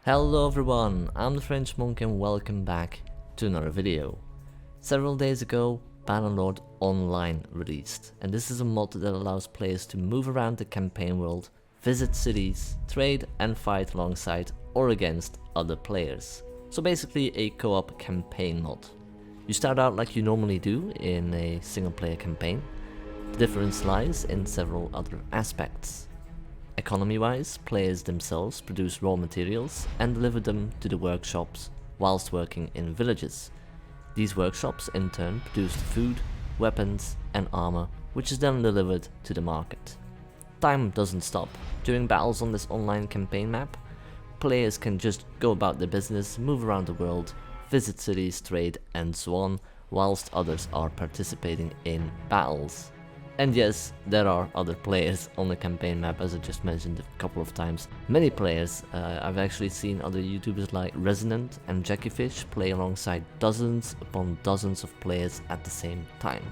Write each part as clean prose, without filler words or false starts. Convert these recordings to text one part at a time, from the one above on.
Hello everyone, I'm TheFrenchMonk and welcome back to another video. Several days ago, Bannerlord Online released, and this is a mod that allows players to move around the campaign world, visit cities, trade and fight alongside or against other players. So basically a co-op campaign mod. You start out like you normally do in a single player campaign. The difference lies in several other aspects. Economy-wise, players themselves produce raw materials and deliver them to the workshops whilst working in villages. These workshops in turn produce the food, weapons and armor, which is then delivered to the market. Time doesn't stop. During battles on this online campaign map, players can just go about their business, move around the world, visit cities, trade and so on, whilst others are participating in battles. And yes, there are other players on the campaign map, as I just mentioned a couple of times. Many players. I've actually seen other YouTubers like Resonant and Jackyfish play alongside dozens upon dozens of players at the same time.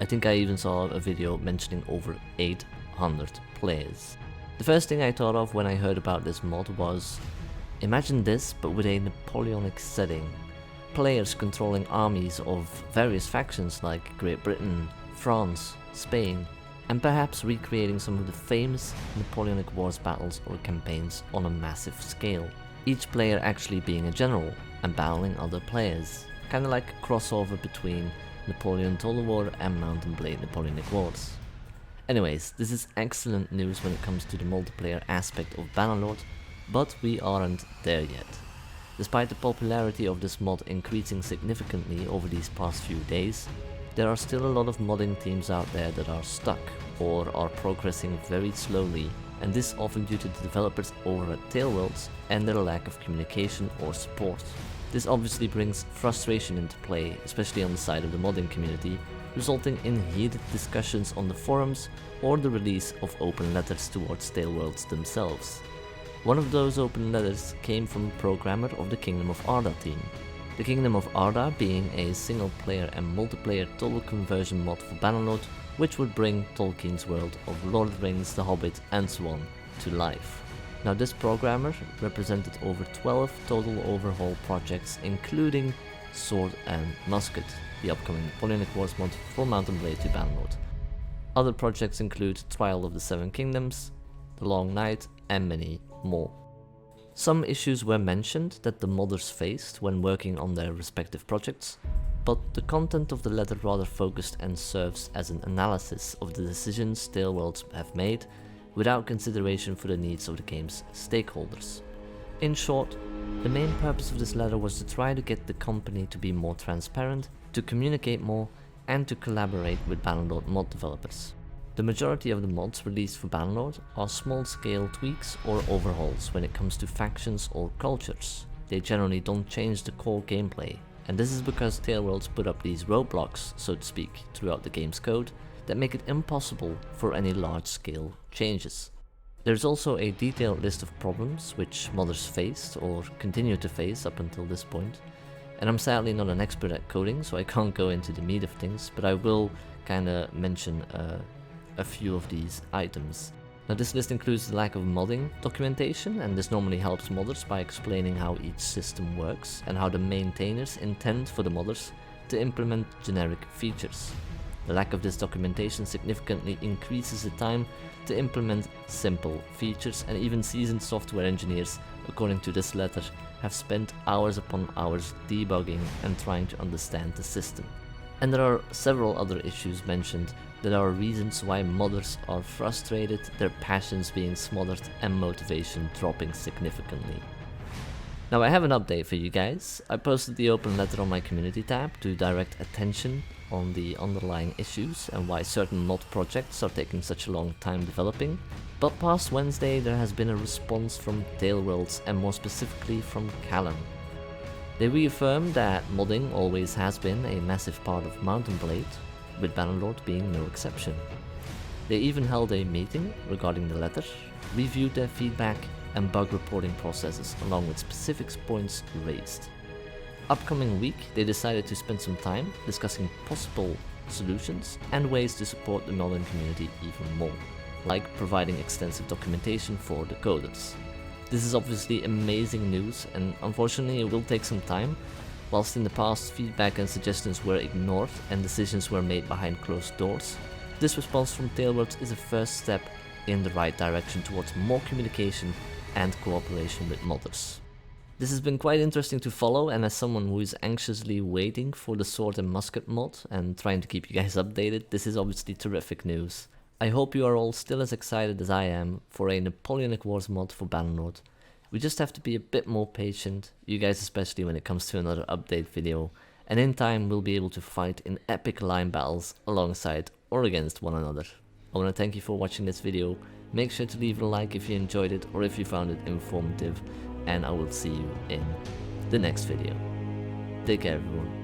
I think I even saw a video mentioning over 800 players. The first thing I thought of when I heard about this mod was, imagine this but with a Napoleonic setting. Players controlling armies of various factions like Great Britain, France, Spain, and perhaps recreating some of the famous Napoleonic Wars battles or campaigns on a massive scale. Each player actually being a general and battling other players, kinda like a crossover between Napoleon Total War and Mount and Blade Napoleonic Wars. Anyways, this is excellent news when it comes to the multiplayer aspect of Bannerlord, but we aren't there yet. Despite the popularity of this mod increasing significantly over these past few days, there are still a lot of modding teams out there that are stuck or are progressing very slowly, and this often due to the developers over at TaleWorlds and their lack of communication or support. This obviously brings frustration into play, especially on the side of the modding community, resulting in heated discussions on the forums or the release of open letters towards TaleWorlds themselves. One of those open letters came from a programmer of the Kingdom of Arda team. The Kingdom of Arda being a single player and multiplayer total conversion mod for Bannerlord, which would bring Tolkien's world of Lord of the Rings, The Hobbit and so on to life. Now this programmer represented over 12 total overhaul projects, including Sword Musket, the upcoming Napoleonic Wars mod for Mount and Blade to Bannerlord. Other projects include Trial of the Seven Kingdoms, The Long Night and many more. Some issues were mentioned that the modders faced when working on their respective projects, but the content of the letter rather focused and serves as an analysis of the decisions TaleWorlds have made without consideration for the needs of the game's stakeholders. In short, the main purpose of this letter was to try to get the company to be more transparent, to communicate more, and to collaborate with Bannerlord mod developers. The majority of the mods released for Bannerlord are small-scale tweaks or overhauls when it comes to factions or cultures. They generally don't change the core gameplay, and this is because TaleWorlds put up these roadblocks, so to speak, throughout the game's code that make it impossible for any large-scale changes. There's also a detailed list of problems which modders faced or continue to face up until this point, and I'm sadly not an expert at coding, so I can't go into the meat of things, but I will kinda mention a few of these items. Now this list includes the lack of modding documentation, and this normally helps modders by explaining how each system works and how the maintainers intend for the modders to implement generic features. The lack of this documentation significantly increases the time to implement simple features, and even seasoned software engineers, according to this letter, have spent hours upon hours debugging and trying to understand the system. And there are several other issues mentioned that are reasons why modders are frustrated, their passions being smothered and motivation dropping significantly. Now I have an update for you guys. I posted the open letter on my community tab to direct attention on the underlying issues and why certain mod projects are taking such a long time developing. But past Wednesday there has been a response from TaleWorlds, and more specifically from Callum. They reaffirmed that modding always has been a massive part of Mount and Blade, with Bannerlord being no exception. They even held a meeting regarding the letter, reviewed their feedback and bug reporting processes along with specific points raised. Upcoming week, they decided to spend some time discussing possible solutions and ways to support the modding community even more, like providing extensive documentation for the coders. This is obviously amazing news, and unfortunately it will take some time. Whilst in the past feedback and suggestions were ignored and decisions were made behind closed doors, this response from TaleWorlds is a first step in the right direction towards more communication and cooperation with modders. This has been quite interesting to follow, and as someone who is anxiously waiting for the Sword and Musket mod and trying to keep you guys updated, this is obviously terrific news. I hope you are all still as excited as I am for a Napoleonic Wars mod for Bannerlord. We just have to be a bit more patient, you guys especially when it comes to another update video, and in time we'll be able to fight in epic line battles alongside or against one another. I want to thank you for watching this video. Make sure to leave a like if you enjoyed it or if you found it informative, and I will see you in the next video. Take care everyone.